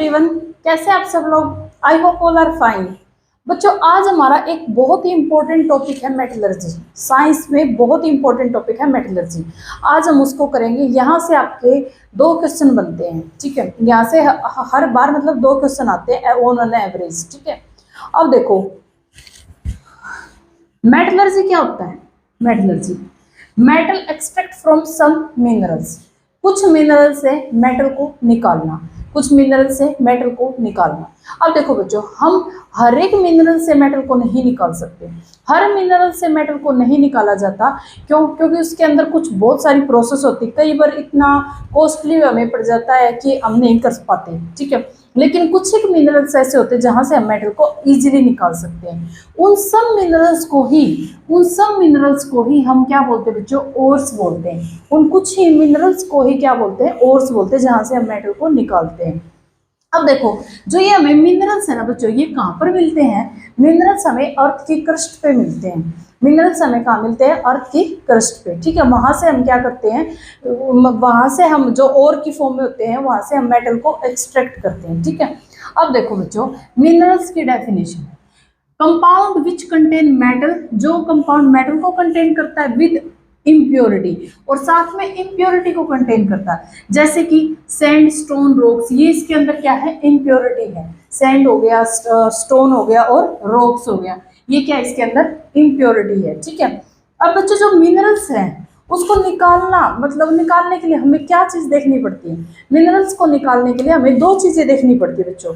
Everyone, कैसे आप सब लोग? I hope all are fine. बच्चों, आज हमारा एक बहुत ही इंपॉर्टेंट टॉपिक है मेटलर्जी। साइंस में बहुत ही इंपॉर्टेंट टॉपिक है मेटलर्जी। आज हम उसको करेंगे। यहाँ से आपके दो क्वेश्चन बनते हैं, ठीक है। यहाँ से हर बार मतलब दो क्वेश्चन आते हैं ऑन एन एवरेज, ठीक है। अब देखो मेटलर्जी क्या होता है। Metallurgy, metal extract from some minerals. कुछ मिनरल से मेटल को निकालना, कुछ मिनरल से मेटल को निकालना। अब देखो बच्चों, हम हर एक मिनरल से मेटल को नहीं निकाल सकते। हर मिनरल से मेटल को नहीं निकाला जाता। क्यों? क्योंकि उसके अंदर कुछ बहुत सारी प्रोसेस होती है। कई बार इतना कॉस्टली हमें पड़ जाता है कि हम नहीं कर पाते, ठीक है। लेकिन कुछ एक मिनरल्स ऐसे होते हैं जहां से हम मेटल को इजीली निकाल सकते हैं। उन सब मिनरल्स को ही हम क्या बोलते हैं बच्चों? ओर्स बोलते हैं। उन कुछ ही मिनरल्स को ही क्या बोलते हैं? ओर्स बोलते हैं, जहां से हम मेटल को निकालते हैं। अब देखो, जो ये हमें मिनरल्स है ना बच्चों, ये कहाँ पर मिलते हैं? मिनरल्स हमें अर्थ की क्रस्ट पे मिलते हैं। मिनरल्स हमें कहाँ मिलते हैं? अर्थ की क्रस्ट पे, ठीक है। वहां से हम क्या करते हैं? वहां से हम जो ओर की फॉर्म में होते हैं, वहां से हम मेटल को एक्सट्रैक्ट करते हैं, ठीक है। अब देखो बच्चों, मिनरल्स की definition, compound which contain metal, जो कंपाउंड मेटल को कंटेन करता है विद इम्प्योरिटी, और साथ में इम्प्योरिटी को कंटेन करता है। जैसे कि सैंड, स्टोन, रॉक्स, ये इसके अंदर क्या है? इम्प्योरिटी है। सैंड हो गया, स्टोन हो गया और रॉक्स हो गया, ये क्या है? इसके अंदर इम्प्योरिटी है, ठीक है। अब बच्चों, जो मिनरल्स हैं उसको निकालना, मतलब निकालने के लिए हमें क्या चीज देखनी पड़ती है? मिनरल्स को निकालने के लिए हमें दो चीजें देखनी पड़ती है बच्चों।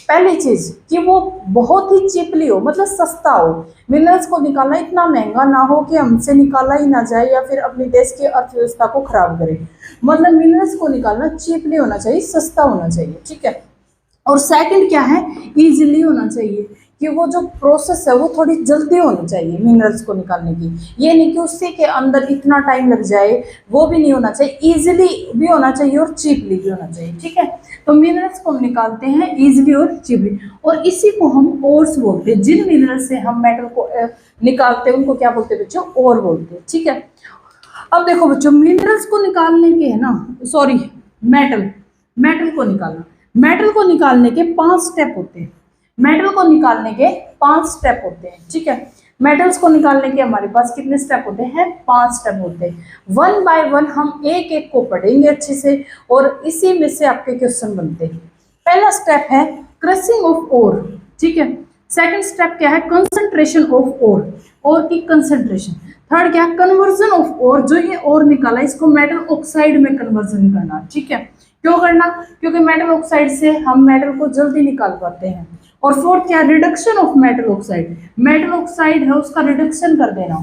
पहली चीज कि वो बहुत ही चीपली हो, मतलब सस्ता हो। मिनरल्स को निकालना इतना महंगा ना हो कि हमसे निकाला ही ना जाए या फिर अपने देश की अर्थव्यवस्था को खराब करे। मतलब मिनरल्स को निकालना चीपली होना चाहिए, सस्ता होना चाहिए, ठीक है। और सेकंड क्या है? इजीली होना चाहिए, कि वो जो प्रोसेस है वो थोड़ी जल्दी होनी चाहिए मिनरल्स को निकालने की। ये नहीं कि उसी के अंदर इतना टाइम लग जाए, वो भी नहीं होना चाहिए। इजीली भी होना चाहिए और चीपली भी होना चाहिए, ठीक है। तो मिनरल्स को हम निकालते हैं इजीली और चीपली, और इसी को हम ओर्स बोलते हैं। जिन मिनरल्स से हम मेटल को निकालते हैं उनको क्या बोलते हैं बच्चों? ओर बोलते हैं, ठीक है। अब देखो बच्चों, मिनरल्स को निकालने के है ना, सॉरी, मेटल को निकालना, मेटल को निकालने के 5 स्टेप होते हैं। मेटल को निकालने के 5 स्टेप होते हैं, ठीक है। मेटल्स को निकालने के हमारे पास कितने स्टेप होते हैं? 5 स्टेप होते हैं। 1 बाय 1 हम एक एक को पढ़ेंगे अच्छे से, और इसी में से आपके क्वेश्चन बनते हैं। पहला स्टेप है क्रशिंग ऑफ ओर, ठीक है। सेकंड स्टेप क्या है? कंसंट्रेशन ऑफ ओर की कंसंट्रेशन। थर्ड क्या? कन्वर्जन ऑफ ओर, जो ये ओर निकाला इसको मेटल ऑक्साइड में कन्वर्जन करना, ठीक है। क्यों करना? क्योंकि मेटल ऑक्साइड से हम मेटल को जल्दी निकाल पाते हैं। और फोर्थ क्या? Reduction of metal oxide. Metal oxide है उसका रिडक्शन कर देना,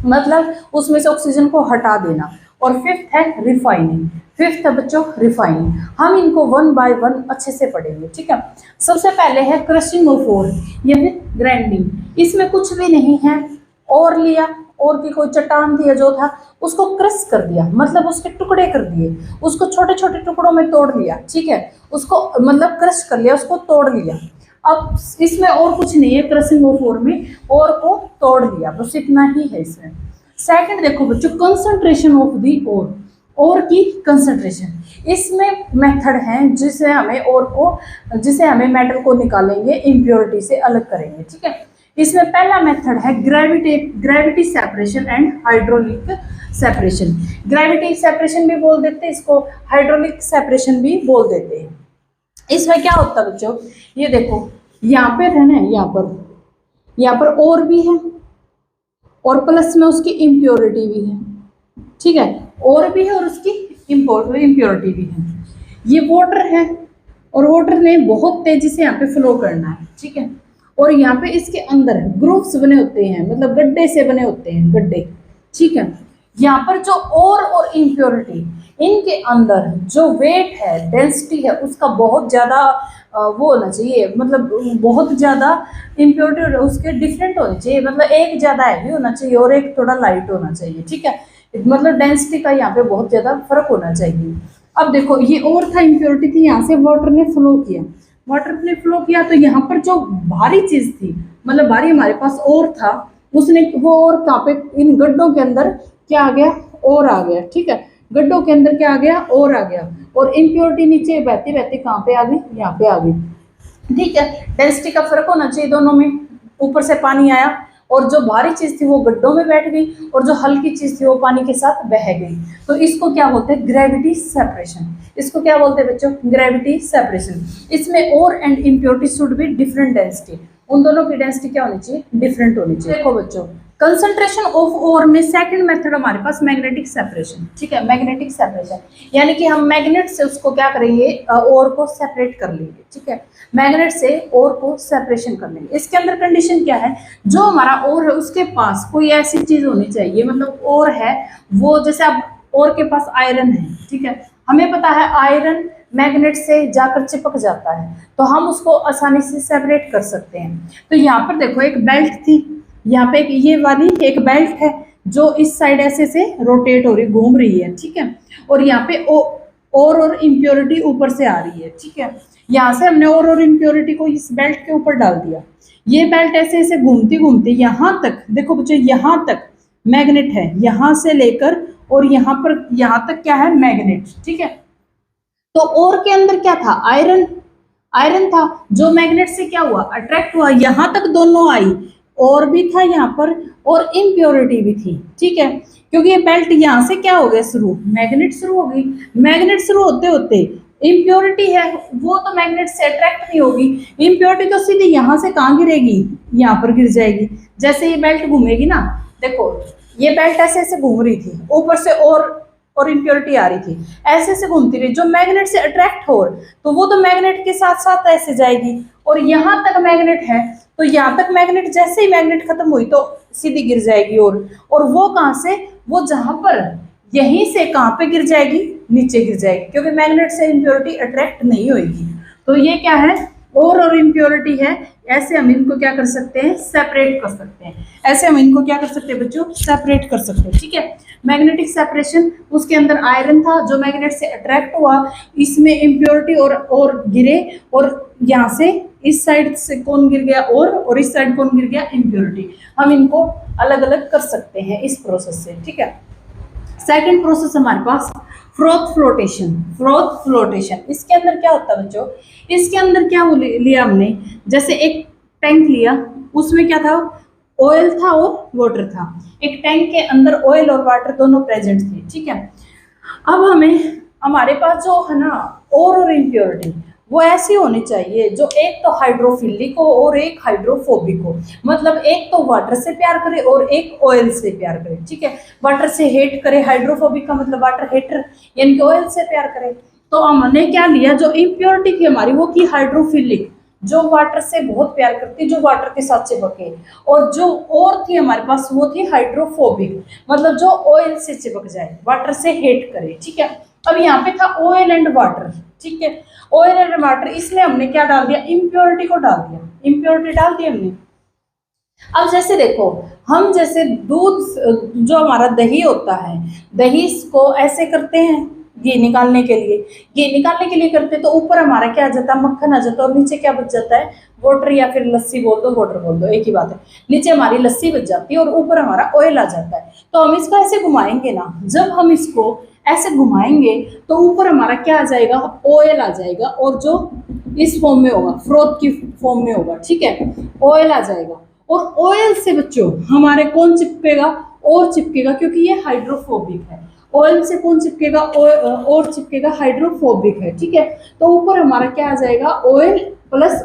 मतलब उसमें से ऑक्सीजन को हटा देना। और फिफ्थ है रिफाइनिंग। फिफ्थ है बच्चों रिफाइनिंग। हम इनको 1 बाय 1 अच्छे से पढ़ेंगे, ठीक है। सबसे पहले है क्रशिंग ऑफ ओर, या फिर ग्राइंडिंग। इसमें कुछ भी नहीं है, और लिया, और की कोई चट्टान थी जो था उसको क्रश कर दिया, मतलब उसके टुकड़े कर दिए, उसको छोटे छोटे टुकड़ों में तोड़ लिया, ठीक है। उसको मतलब क्रश कर लिया, उसको तोड़ लिया। अब इसमें और कुछ नहीं है, क्रशिंग ऑफ ओर में ओर को तोड़ लिया, बस इतना ही है इसमें। सेकंड देखो बच्चों, कंसंट्रेशन ऑफ दी ओर की कंसंट्रेशन। इसमें मेथड है जिसे हमें मेटल को निकालेंगे, इम्प्योरिटी से अलग करेंगे, ठीक है। इसमें पहला मेथड है gravity separation and hydraulic separation. Gravity separation भी बोल देते हैं इसको, हाइड्रोलिक सेपरेशन भी बोल देते हैं। इसमें क्या होता है बच्चों? ये देखो, यहाँ पे है ना, यहाँ पर और भी है, और प्लस में उसकी इम्प्योरिटी भी है, ठीक है। और भी है और उसकी इम्प्योरिटी भी है। ये वाटर है, और वाटर ने बहुत तेजी से यहाँ पे फ्लो करना है, ठीक है। और यहाँ पे इसके अंदर ग्रुप्स बने होते हैं, मतलब गड्ढे से बने होते हैं, गड्ढे, ठीक है। यहाँ पर जो और इम्प्योरिटी, इनके अंदर जो वेट है, डेंसिटी है, उसका बहुत ज़्यादा वो होना चाहिए, मतलब बहुत ज़्यादा इम्प्योरिटी उसके डिफरेंट होनी चाहिए, मतलब एक ज़्यादा हैवी होना चाहिए और एक थोड़ा लाइट होना चाहिए, ठीक है। मतलब डेंसिटी का यहाँ पे बहुत ज़्यादा फर्क होना चाहिए। अब देखो, ये और था, इम्प्योरिटी थी, यहाँ से वाटर ने फ्लो किया, तो यहाँ पर जो भारी चीज थी, मतलब भारी हमारे पास और था, उसने वो और कहाँ पे? इन गड्ढों के अंदर क्या आ गया? और आ गया, ठीक है। गड्ढों के अंदर क्या आ गया, और आ गया, और इम्प्योरिटी नीचे बहती बहती कहाँ पे आ गई, यहाँ पे आ गई। ठीक है, डेंसिटी का फर्क होना चाहिए दोनों में। ऊपर से पानी आया और जो भारी चीज थी वो गड्ढों में बैठ गई, और जो हल्की चीज थी वो पानी के साथ बह गई। तो इसको क्या बोलते हैं, ग्रेविटी सेपरेशन। इसको क्या बोलते हैं बच्चों, ग्रेविटी सेपरेशन। इसमें ore and impurity should be different density, उन दोनों की डेंसिटी क्या होनी चाहिए, डिफरेंट होनी चाहिए। देखो बच्चों, कंसंट्रेशन ऑफ ओर में सेकंड मेथड हमारे पास मैग्नेटिक सेपरेशन। ठीक है, मैग्नेटिक सेपरेशन यानी कि हम मैग्नेट से उसको क्या करेंगे, ओर को सेपरेट कर लेंगे। ठीक है, मैग्नेट से ओर को सेपरेशन कर लेंगे। इसके अंदर कंडीशन क्या है, जो हमारा ओर है उसके पास कोई ऐसी चीज होनी चाहिए, मतलब ओर है वो, जैसे अब ओर के पास आयरन है, ठीक है, हमें पता है आयरन मैग्नेट से जाकर चिपक जाता है, तो हम उसको आसानी से सेपरेट कर सकते हैं। तो यहाँ पर देखो एक बेल्ट थी, यहाँ पे ये वाली एक बेल्ट है जो इस साइड ऐसे से रोटेट हो रही, घूम रही है। ठीक है, और यहाँ पे और इम्प्योरिटी ऊपर से आ रही है। ठीक है, यहाँ से हमने और इम्प्योरिटी को इस बेल्ट के ऊपर डाल दिया। ये बेल्ट ऐसे ऐसे घूमती घूमती यहाँ तक, देखो बच्चों यहाँ तक मैग्नेट है, यहाँ से लेकर और यहाँ पर, यहाँ तक क्या है, मैग्नेट। ठीक है, तो और के अंदर क्या था, आयरन, आयरन था जो मैग्नेट से क्या हुआ, अट्रैक्ट हुआ, यहाँ तक दोनों आई, और भी था यहाँ पर और इम्प्योरिटी भी थी। ठीक है, क्योंकि ये बेल्ट यहाँ से क्या हो गया शुरू, मैग्नेट शुरू हो गई, मैग्नेट शुरू होते होते इम्प्योरिटी है वो तो मैग्नेट से अट्रैक्ट नहीं होगी, इम्प्योरिटी तो सीधे यहाँ से कहाँ गिरेगी, यहाँ पर गिर जाएगी। जैसे ये बेल्ट घूमेगी ना, देखो ये बेल्ट ऐसे ऐसे घूम रही थी, ऊपर से और इम्प्योरिटी आ रही थी, ऐसे ऐसे घूमती रही, जो मैग्नेट से अट्रैक्ट हो तो वो तो मैग्नेट के साथ साथ ऐसे जाएगी, और यहाँ तक मैग्नेट है तो यहाँ तक मैग्नेट, जैसे ही मैग्नेट खत्म हुई तो सीधी गिर जाएगी, और वो कहाँ से, वो जहां पर, यहीं से कहाँ पे गिर जाएगी, नीचे गिर जाएगी, क्योंकि मैग्नेट से इम्प्योरिटी अट्रैक्ट नहीं होगी। तो ये क्या है, और इम्प्योरिटी है, ऐसे हम इनको क्या कर सकते हैं, सेपरेट कर सकते हैं। ऐसे हम इनको क्या कर सकते हैं बच्चों, सेपरेट कर सकते हैं। ठीक है, मैग्नेटिक सेपरेशन, उसके अंदर आयरन था जो मैग्नेट से अट्रैक्ट हुआ, इसमें इम्प्योरिटी और गिरे, और यहाँ से इस साइड से कौन गिर गया, और इस साइड कौन गिर गया, इम्प्योरिटी। हम इनको अलग अलग कर सकते हैं इस प्रोसेस से। ठीक है, सेकंड प्रोसेस हमारे पास फ्रोथ फ्लोटेशन। फ्रोथ फ्लोटेशन, इसके अंदर क्या होता है बच्चों, इसके अंदर क्या लिया हमने, जैसे एक टैंक लिया, उसमें क्या था, ऑयल था और वाटर था। एक टैंक के अंदर ऑयल और वाटर दोनों प्रेजेंट थे। ठीक है, अब हमें, हमारे पास जो है ना और इम्प्योरिटी, वो ऐसी होनी चाहिए जो एक तो हाइड्रोफिलिक हो और एक हाइड्रोफोबिक हो, मतलब एक तो वाटर से प्यार करे और एक ऑयल से प्यार करे। ठीक है, वाटर से हेट करे, हाइड्रोफोबिक का मतलब वाटर हेटर, यानी कि ऑयल से प्यार करे। तो हमने क्या लिया, जो इम्प्योरिटी थी हमारी वो की हाइड्रोफिलिक, जो वाटर से बहुत प्यार करती, जो वाटर के साथ चिपके, और जो और थी हमारे पास वो थी हाइड्रोफोबिक, मतलब जो ऑयल से चिपक जाए, वाटर से हेट करे। ठीक है, अब यहाँ पे था ऑयल एंड वाटर। ठीक है, ऑयल एंड वाटर, इसलिए हमने क्या डाल दिया, इम्प्योरिटी को डाल दिया, इम्प्योरिटी डाल दी हमने। अब जैसे देखो, हम जैसे दूध, जो हमारा दही होता है, दही को ऐसे करते हैं घी निकालने के लिए, घी निकालने के लिए करते, तो ऊपर हमारा क्या आ जाता है, मक्खन आ जाता है, और नीचे क्या बच जाता है, वाटर, या फिर लस्सी बोल दो, वाटर बोल दो, एक ही बात है। नीचे हमारी लस्सी बच जाती है और ऊपर हमारा ऑयल आ जाता है। तो हम इसको ऐसे घुमाएंगे ना, जब हम इसको ऐसे घुमाएंगे तो ऊपर हमारा क्या आ जाएगा, ऑयल आ जाएगा, और जो इस फॉर्म में होगा, फ्रोथ की फॉर्म में होगा। ठीक है, ऑयल आ जाएगा, और ऑयल से बच्चों हमारे कौन चिपकेगा, और चिपकेगा, क्योंकि ये हाइड्रोफोबिक है। ऑयल से कौन चिपकेगा, और चिपकेगा, हाइड्रोफोबिक है। ठीक है, तो ऊपर हमारा क्या आ जाएगा, oil plus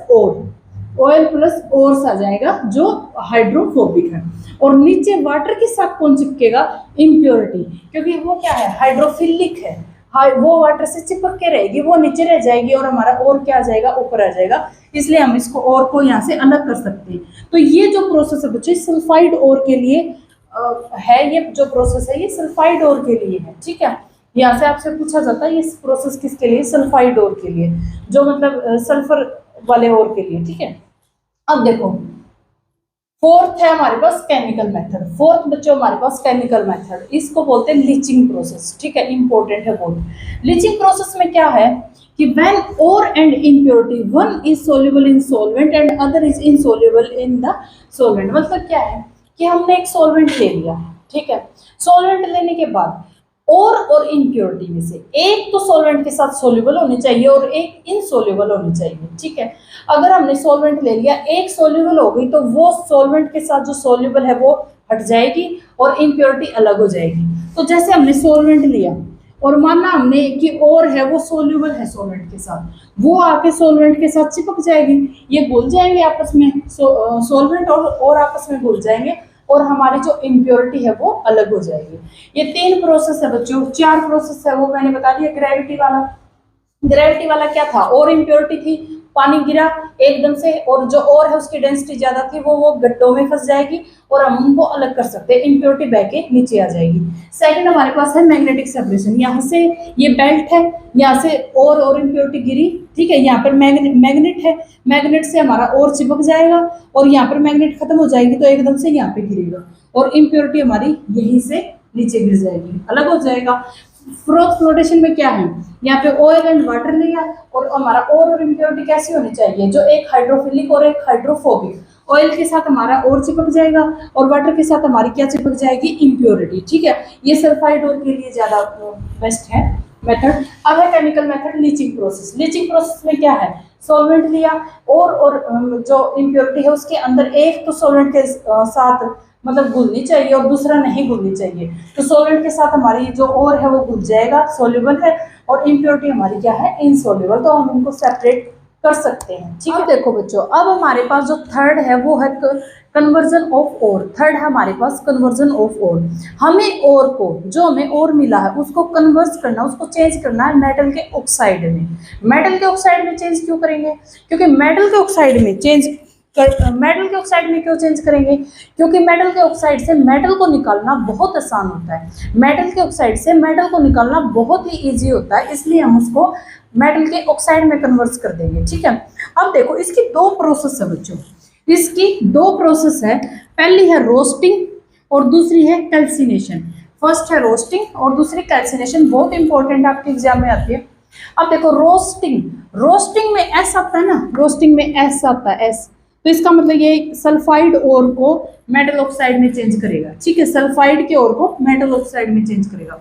oil plus ores आ जाएगा जो हाइड्रोफोबिक है, और नीचे वाटर के साथ कौन चिपकेगा, इम्प्योरिटी, क्योंकि वो क्या है, हाइड्रोफिलिक है, वो वाटर से चिपक के रहेगी, वो नीचे रह जाएगी, और हमारा और क्या आ जाएगा, ऊपर आ जाएगा। इसलिए हम इसको और को यहाँ से अलग कर सकते हैं। तो ये जो प्रोसेस है बच्चों, सल्फाइड ओर के लिए है, ये जो प्रोसेस है ये सल्फाइड ओर के लिए है। ठीक है, यहाँ से आपसे पूछा जाता है ये प्रोसेस किसके लिए, सल्फाइड ओर के लिए, जो मतलब सल्फर वाले ओर के लिए। ठीक है, अब देखो फोर्थ है हमारे पास केमिकल मेथड। फोर्थ बच्चों हमारे पास केमिकल मेथड, इसको बोलते हैं लीचिंग प्रोसेस। ठीक है, इंपॉर्टेंट है बहुत। लीचिंग प्रोसेस में क्या है कि when ore and impurity, one is soluble in solvent and other is insoluble in the solvent. मतलब क्या है कि हमने एक सॉल्वेंट ले लिया, ठीक है, सॉल्वेंट लेने के बाद और इम्प्योरिटी में से एक तो सॉल्वेंट के साथ सोल्यूबल होनी चाहिए और एक इनसोल्यूबल होनी चाहिए, ठीक है। अगर हमने सॉल्वेंट ले लिया, एक सोल्यूबल हो गई तो वो सॉल्वेंट के साथ जो सोल्यूबल है वो हट जाएगी और इम्प्योरिटी अलग हो जाएगी। तो जैसे हमने सॉल्वेंट लिया और माना हमने कि और है वो सोल्यूबल है सॉल्वेंट के साथ, वो आके सॉल्वेंट के साथ चिपक जाएगी, ये घुल जाएंगे आपस में, सॉल्वेंट और आपस में घुल जाएंगे और हमारी जो इम्प्योरिटी है वो अलग हो जाएगी। ये 3 प्रोसेस है बच्चों, 4 प्रोसेस है वो मैंने बता दिया। ग्रेविटी वाला, ग्रेविटी वाला क्या था, और इम्प्योरिटी थी, पानी गिरा एकदम से और जो और है उसकी डेंसिटी ज्यादा थी, वो गड्ढों में फंस जाएगी और हम उनको अलग कर सकते हैं, इम्प्योरिटी बह के नीचे आ जाएगी। सेकंड हमारे पास है मैग्नेटिक सेपरेशन, यहाँ से ये बेल्ट है, यहाँ से और इम्प्योरिटी गिरी, ठीक है, यहाँ पर मैग्नेट है, मैग्नेट से हमारा और चिपक जाएगा और यहाँ पर मैग्नेट खत्म हो जाएगी तो एकदम से यहाँ पे गिरेगा और इम्प्योरिटी हमारी यहीं से नीचे गिर जाएगी, अलग हो जाएगा। फ्लोटेशन में क्या है, यहाँ पे ऑयल एंड वाटर लिया और हमारा और इम्प्योरिटी कैसी होनी चाहिए, जो एक हाइड्रोफिलिक और एक हाइड्रोफोबिक। ऑयल के साथ हमारा और चिपक जाएगा और वाटर के साथ हमारी क्या चिपक जाएगी, इम्प्योरिटी, ठीक है। ये सल्फाइड और के लिए ज्यादा बेस्ट है मेथड। अब है chemical method, leaching process. Leaching process में क्या है, सॉल्वेंट लिया और जो इम्प्योरिटी है उसके अंदर एक तो सॉल्वेंट के साथ मतलब घुलनी चाहिए और दूसरा नहीं घुलनी चाहिए, तो सॉल्वेंट के साथ हमारी जो और है वो घुल जाएगा, सोल्यूबल है, और इम्प्योरिटी हमारी क्या है, इनसोल्यूबल, तो हम उनको सेपरेट कर सकते हैं, ठीक है। देखो बच्चों, अब हमारे पास जो थर्ड है वो है कन्वर्जन ऑफ ओर। थर्ड है हमारे पास कन्वर्जन ऑफ ओर। हमें ओर को, जो हमें ओर मिला है उसको कन्वर्ट करना, उसको चेंज करना है मेटल के ऑक्साइड में। मेटल के ऑक्साइड में चेंज क्यों करेंगे, क्योंकि मेटल के ऑक्साइड में क्यों चेंज करेंगे, क्योंकि मेटल के ऑक्साइड से मेटल को निकालना बहुत आसान होता है, मेटल के ऑक्साइड से मेटल को निकालना बहुत ही इजी होता है, इसलिए हम उसको मेटल के ऑक्साइड में कन्वर्ट कर देंगे, ठीक है। अब देखो इसकी 2 प्रोसेस है बच्चों, इसकी 2 प्रोसेस है, पहली है रोस्टिंग और दूसरी है कैल्सिनेशन। फर्स्ट है रोस्टिंग और दूसरी कैल्सिनेशन, बहुत इंपॉर्टेंट आपके एग्जाम में आती है। अब देखो रोस्टिंग में एस आता है ना, रोस्टिंग में एस आता है, एस, तो इसका मतलब ये सल्फाइड ओर को मेटल ऑक्साइड में चेंज करेगा, ठीक है, सल्फाइड के ओर को मेटल ऑक्साइड में चेंज करेगा।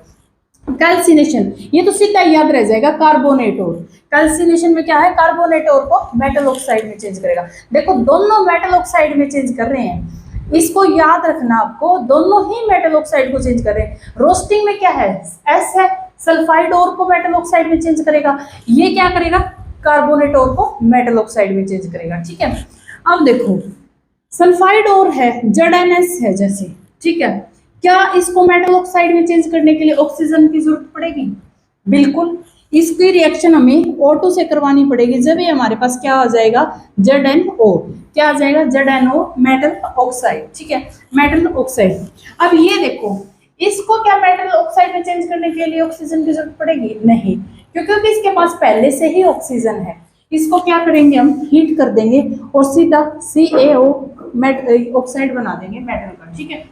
कैल्सिनेशन, ये तो सीधा याद रह जाएगा, कार्बोनेट ओर। कैल्सिनेशन में क्या है, कार्बोनेट ओर को मेटल ऑक्साइड में चेंज करेगा। देखो दोनों मेटल ऑक्साइड में चेंज कर रहे हैं, इसको याद रखना आपको, दोनों ही मेटल ऑक्साइड को चेंज कर रहे हैं। रोस्टिंग में क्या है, एस है, सल्फाइड ओर को मेटल ऑक्साइड में चेंज करेगा, ये क्या करेगा, कार्बोनेट ओर को मेटल ऑक्साइड में चेंज करेगा, ठीक है। अब देखो सल्फाइड ओर है, ZnS है जैसे, ठीक है, क्या इसको मेटल ऑक्साइड में चेंज करने के लिए ऑक्सीजन की जरूरत पड़ेगी, बिल्कुल। इसकी रिएक्शन हमें O2 से करवानी पड़ेगी, जब ये हमारे पास क्या आ जाएगा, ZnO, क्या आ जाएगा, ZnO मेटल ऑक्साइड, ठीक है, मेटल ऑक्साइड। अब ये देखो इसको क्या मेटल ऑक्साइड में चेंज करने के लिए ऑक्सीजन की जरूरत पड़ेगी, नहीं, क्योंकि इसके पास पहले से ही ऑक्सीजन है। इसको क्या करेंगे, हम हीट कर देंगे और सीधा CaO ऑक्साइड बना देंगे मेटल का, ठीक है।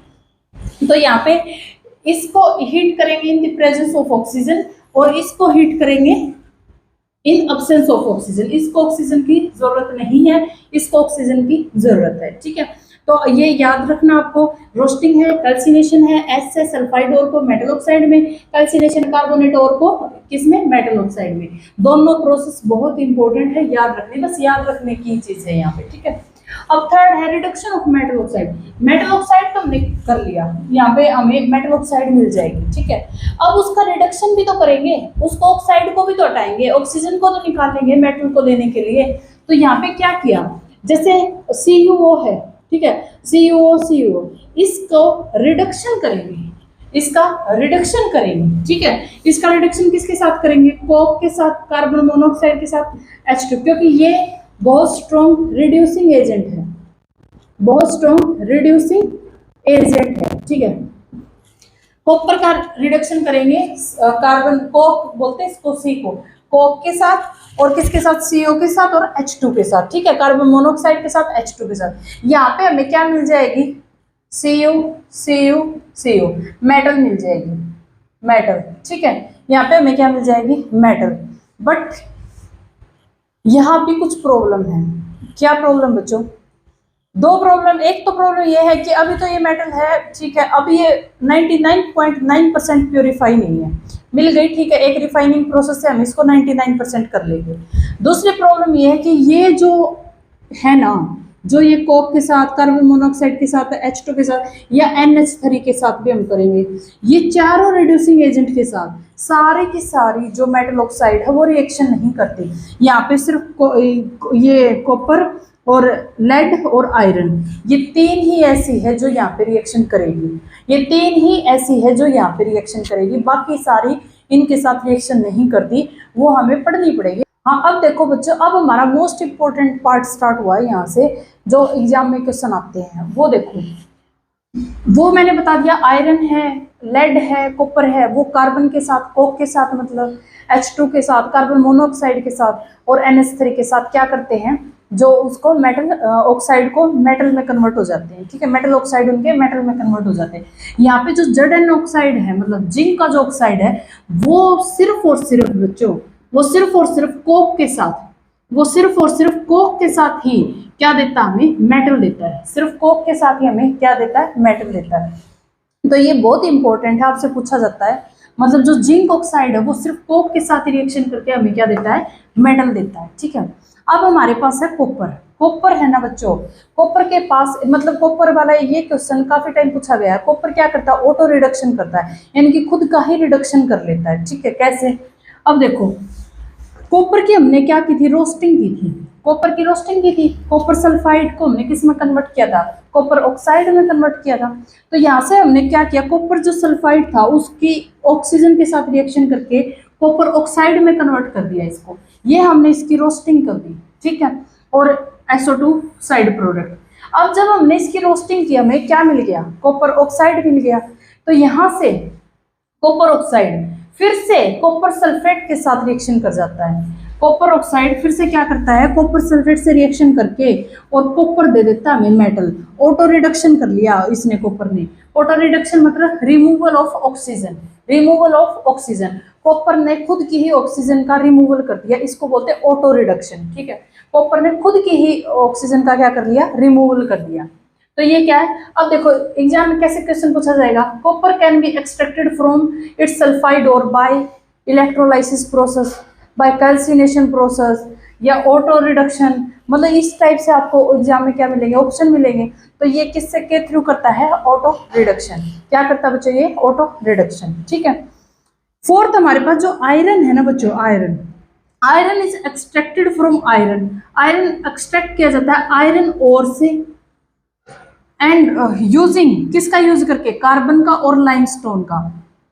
तो यहाँ पे इसको हीट करेंगे in the presence of oxygen और इसको हीट करेंगे इन अब्सेंस ऑफ ऑक्सीजन। इसको ऑक्सीजन की जरूरत नहीं है, इसको ऑक्सीजन की जरूरत है, ठीक है। तो ये याद रखना आपको, रोस्टिंग है, कैल्सिनेशन है, एस है, सल्फाइड ओर को मेटल ऑक्साइड में, कैल्सिनेशन कार्बोनेट ओर को किसमें, मेटल ऑक्साइड में। दोनों प्रोसेस बहुत इंपॉर्टेंट है, याद रखने, बस याद रखने की चीज है यहाँ पे, ठीक है। अब थर्ड है reduction of metal oxide. Metal oxide तो हमने कर लिया, यहाँ पे हमें मेटल ऑक्साइड मिल जाएगी, ठीक है। अब उसका रिडक्शन भी तो करेंगे, उसको ऑक्साइड को भी तो हटाएंगे, ऑक्सीजन को तो निकालेंगे मेटल को लेने के लिए। तो यहाँ पे क्या किया, जैसे CuO है, ठीक है, CuO, इसको रिडक्शन करेंगे, इसका रिडक्शन करेंगे, ठीक है। इसका रिडक्शन किसके साथ करेंगे, कोक के साथ, कार्बन मोनोऑक्साइड के साथ H2, क्योंकि ये बहुत स्ट्रॉन्ग रिड्यूसिंग एजेंट है, बहुत स्ट्रॉन्ग रिड्यूसिंग एजेंट है, ठीक है। कॉपर का रिडक्शन करेंगे, कार्बन कोक बोलते हैं इसको, C को, कोक के साथ और किसके साथ, CO के साथ और H2 के साथ, ठीक है, कार्बन मोनोऑक्साइड के साथ H2 के साथ। यहाँ पे हमें क्या मिल जाएगी, Cu मेटल मिल जाएगी, मेटल, ठीक है। यहाँ पे हमें क्या मिल जाएगी, मेटल। बट यहाँ भी कुछ प्रॉब्लम है, क्या प्रॉब्लम बच्चों, दो प्रॉब्लम, एक तो प्रॉब्लम ये है कि अभी तो ये मेटल है, ठीक है, अभी ये 99.9% प्योरीफाई नहीं है, मिल गई, ठीक है, एक रिफाइनिंग प्रोसेस से हम इसको 99% कर लेंगे। दूसरी प्रॉब्लम ये है कि ये जो है ना, जो ये कोक के साथ, कार्बन मोनोऑक्साइड के साथ, H2 के साथ या NH3 के साथ भी हम करेंगे, ये चारों रिड्यूसिंग एजेंट के साथ सारी की सारी जो मेटल ऑक्साइड है वो रिएक्शन नहीं करती। यहाँ पे सिर्फ ये कॉपर और लेड और आयरन, ये तीन ही ऐसी है जो यहाँ पे रिएक्शन करेगी, ये तीन ही ऐसी है जो यहाँ पे रिएक्शन करेगी, बाकी सारी इनके साथ रिएक्शन नहीं करती, वो हमें पढ़नी पड़ेगी। हाँ, अब देखो बच्चों, अब हमारा मोस्ट इंपॉर्टेंट पार्ट स्टार्ट हुआ है यहाँ से, जो एग्जाम में क्वेश्चन आते हैं वो देखो, वो मैंने बता दिया, आयरन है, लेड है, कॉपर है, वो कार्बन के साथ, कोक के साथ, मतलब H2 के साथ, कार्बन मोनोऑक्साइड के साथ और NH3 के साथ क्या करते हैं, जो उसको मेटल ऑक्साइड को मेटल में कन्वर्ट हो जाते हैं, ठीक है, मेटल ऑक्साइड उनके मेटल में कन्वर्ट हो जाते हैं। यहाँ पे जो Zn ऑक्साइड है, मतलब जिंक का जो ऑक्साइड है, वो सिर्फ और सिर्फ बच्चों, वो सिर्फ और सिर्फ कोक के साथ, वो सिर्फ और सिर्फ कोक के साथ ही क्या देता है, हमें मेटल देता है, सिर्फ कोक के साथ ही हमें क्या देता है, मेटल देता है। तो ये बहुत इंपॉर्टेंट है, आपसे पूछा जाता है, मतलब जो जिंक ऑक्साइड है वो सिर्फ कोक के साथ रिएक्शन करके हमें क्या देता है, मेटल देता है, ठीक है। अब हमारे पास है कॉपर, कॉपर है ना बच्चों, कॉपर के पास, मतलब कॉपर वाला ये क्वेश्चन काफी टाइम पूछा गया है, कॉपर क्या करता है, ऑटो रिडक्शन करता है, यानी कि खुद का ही रिडक्शन कर लेता है, ठीक है, कैसे, अब देखो, कॉपर की हमने क्या की थी, रोस्टिंग की थी, कॉपर की रोस्टिंग की थी, कॉपर सल्फाइड को हमने किस में कन्वर्ट किया था, कॉपर ऑक्साइड में कन्वर्ट किया था। तो यहाँ से हमने क्या किया, कॉपर जो सल्फाइड था उसकी ऑक्सीजन के साथ रिएक्शन करके कॉपर ऑक्साइड में कन्वर्ट कर दिया इसको, ये हमने इसकी रोस्टिंग कर दी, ठीक है, और SO2 साइड प्रोडक्ट। अब जब हमने इसकी रोस्टिंग की हमें क्या मिल गया, कॉपर ऑक्साइड मिल गया। तो यहाँ से कॉपर ऑक्साइड फिर से कॉपर सल्फेट के साथ रिएक्शन कर जाता है, कॉपर ऑक्साइड फिर से क्या करता है, कॉपर सल्फेट से रिएक्शन करके और कॉपर दे देता है हमें मेटल, ऑटो रिडक्शन कर लिया इसने, कॉपर ने, ऑटो रिडक्शन मतलब removal of oxygen, removal of oxygen, copper ने खुद की ही ऑक्सीजन का रिमूवल कर दिया, इसको बोलते हैं ऑटो रिडक्शन, ठीक है, कॉपर ने खुद की ही ऑक्सीजन का क्या कर लिया, रिमूवल कर दिया। तो ये क्या है, अब देखो एग्जाम में कैसे क्वेश्चन पूछा जाएगा, copper can be extracted from its sulphide or by electrolysis process, by calcination process या ऑटो रिडक्शन, मतलब इस टाइप से आपको एग्जाम में क्या मिलेंगे, ऑप्शन मिलेंगे। तो ये किससे के थ्रू करता है, ऑटो रिडक्शन, क्या करता है बच्चों, ये ऑटो रिडक्शन, ठीक है। फोर्थ हमारे पास जो आयरन है ना बच्चों, iron, iron is extracted from iron, iron extract किया जाता है आयरन ओर से, एंड यूजिंग किसका यूज करके, कार्बन का और लाइमस्टोन का,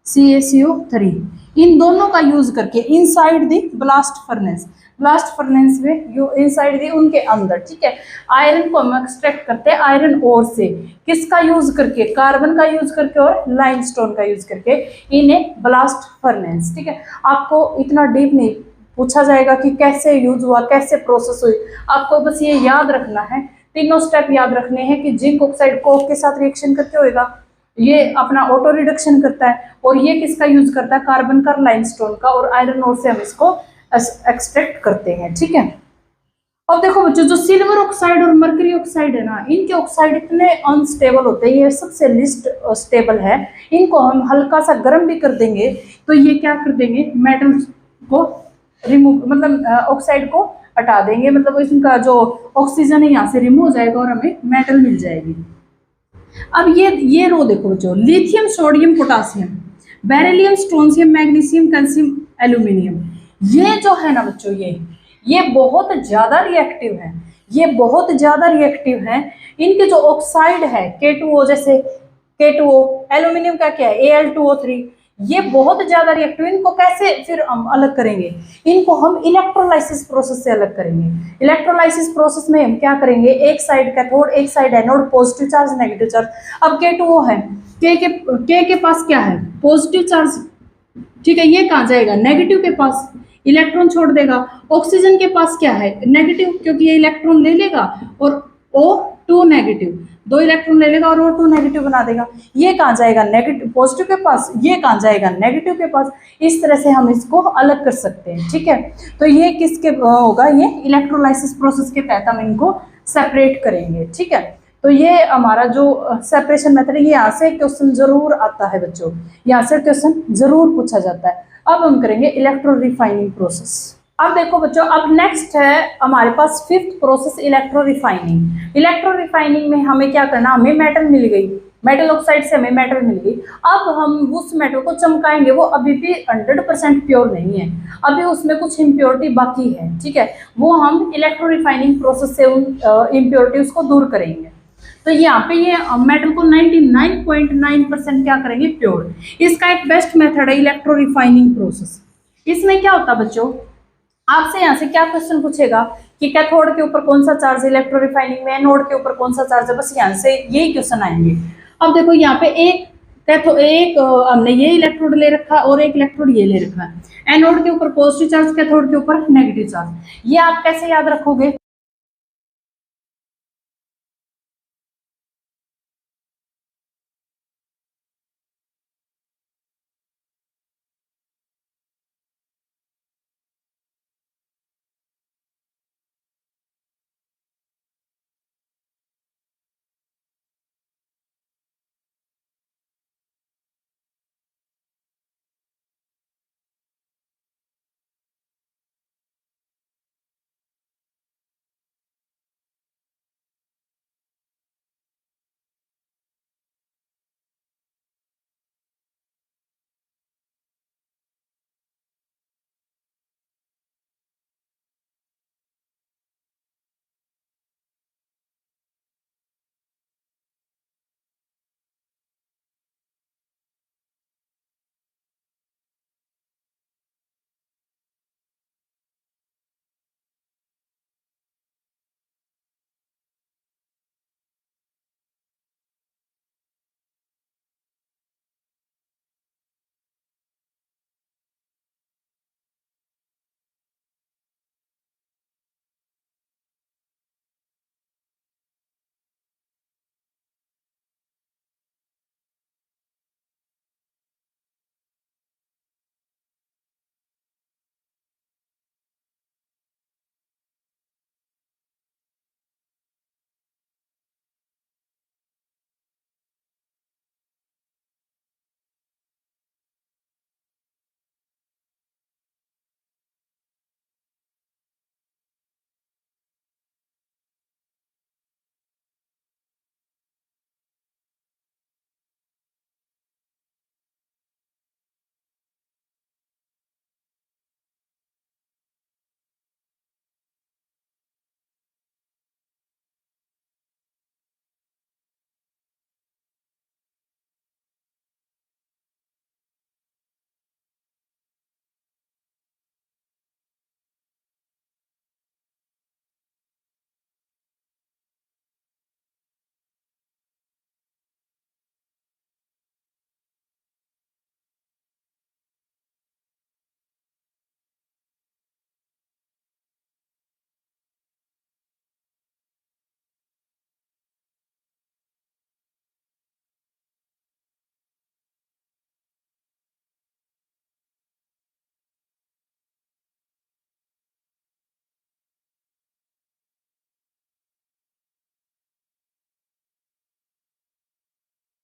CaCO3, इन दोनों का यूज करके inside the blast furnace, blast furnace में इनसाइड दी उनके अंदर, ठीक है। आयरन को हम एक्सट्रैक्ट करते हैं आयरन ओर से, किसका यूज करके, कार्बन का यूज करके और लाइमस्टोन का यूज करके इन ए ब्लास्ट फर्नेस, ठीक है। आपको इतना डीप नहीं पूछा जाएगा कि कैसे यूज हुआ, कैसे प्रोसेस हुई, आपको बस ये याद रखना है, तीनों स्टेप याद रखने हैं कि जिंक ऑक्साइड कोक के साथ रिएक्शन करके होएगा, ये अपना ऑटो रिडक्शन करता है, और ये किसका यूज करता है, कार्बन का, लाइमस्टोन का, और आयरन ओर से हम इसको एक्सट्रैक्ट करते हैं, ठीक है। अब देखो बच्चों, जो सिल्वर ऑक्साइड और मर्करी ऑक्साइड है ना, इनके ऑक्साइड इतने अनस्टेबल होते हैं, ये सबसे लिस्ट स्टेबल है, इनको हम हल्का सा गर्म भी कर देंगे तो ये क्या कर देंगे, मेटल को रिमूव, मतलब ऑक्साइड को हटा देंगे, मतलब इसका जो ऑक्सीजन है यहाँ से रिमूव हो जाएगा और हमें मेटल मिल जाएगी। अब ये रो देखो बच्चों, lithium, sodium, potassium, beryllium, strontium, magnesium, calcium, aluminium, ये जो है ना बच्चों, ये बहुत ज्यादा रिएक्टिव है, ये बहुत ज्यादा रिएक्टिव है। इनके जो ऑक्साइड है K2O, जैसे K2O, एल्यूमिनियम का क्या है Al2O3, ये बहुत ज्यादा रिएक्टिव, इनको कैसे फिर हम अलग करेंगे, इनको हम इलेक्ट्रोलाइसिस प्रोसेस से अलग करेंगे। इलेक्ट्रोलाइसिस प्रोसेस में हम क्या करेंगे, एक साइड कैथोड एक side anode, positive charge negative charge. अब K2O है, K के पास क्या है, पॉजिटिव चार्ज, ठीक है, ये कहाँ जाएगा, नेगेटिव के पास, इलेक्ट्रॉन छोड़ देगा। ऑक्सीजन के पास क्या है, नेगेटिव, क्योंकि ये इलेक्ट्रॉन ले लेगा और O2 नेगेटिव, 2 इलेक्ट्रॉन ले लेगा और O2 नेगेटिव बना देगा। ये कहाँ जाएगा, नेगेटिव, पॉजिटिव के पास, ये कहाँ जाएगा, नेगेटिव के पास। इस तरह से हम इसको अलग कर सकते हैं, ठीक है। तो ये किसके होगा, ये इलेक्ट्रोलाइसिस प्रोसेस के तहत हम इनको सेपरेट करेंगे। ठीक है, तो ये हमारा जो सेपरेशन मेथड है, ये यहाँ से क्वेश्चन जरूर आता है बच्चों, यहाँ से क्वेश्चन जरूर पूछा जाता है। अब हम करेंगे इलेक्ट्रो रिफाइनिंग प्रोसेस। अब देखो बच्चों, अब नेक्स्ट है हमारे पास fifth process electro refining. Electro refining में हमें क्या करना, हमें मेटल मिल गई, मेटल ऑक्साइड से हमें मेटल मिल गई। अब हम उस मेटल को चमकाएंगे, वो अभी भी 100% प्योर नहीं है, अभी उसमें कुछ इम्प्योरिटी बाकी है। ठीक है, वो हम इलेक्ट्रो रिफाइनिंग प्रोसेस से उन इम्प्योरिटीज को दूर करेंगे। तो यहाँ पे ये मेटल को 99.9% क्या करेंगे, प्योर। इसका एक बेस्ट मेथड है इलेक्ट्रो रिफाइनिंग प्रोसेस। इसमें क्या होता है बच्चों, आपसे यहाँ से क्या क्वेश्चन पूछेगा कि कैथोड के ऊपर कौन सा चार्ज इलेक्ट्रो रिफाइनिंग में है, नोड के ऊपर कौन सा चार्ज है, बस यहाँ से यही क्वेश्चन आएंगे। अब देखो यहाँ पे एक हमने ये इलेक्ट्रोड ले रखा और एक इलेक्ट्रोड ये ले रखा है। एनोड के ऊपर पॉजिटिव चार्ज, कैथोड के ऊपर नेगेटिव चार्ज। ये आप कैसे याद रखोगे,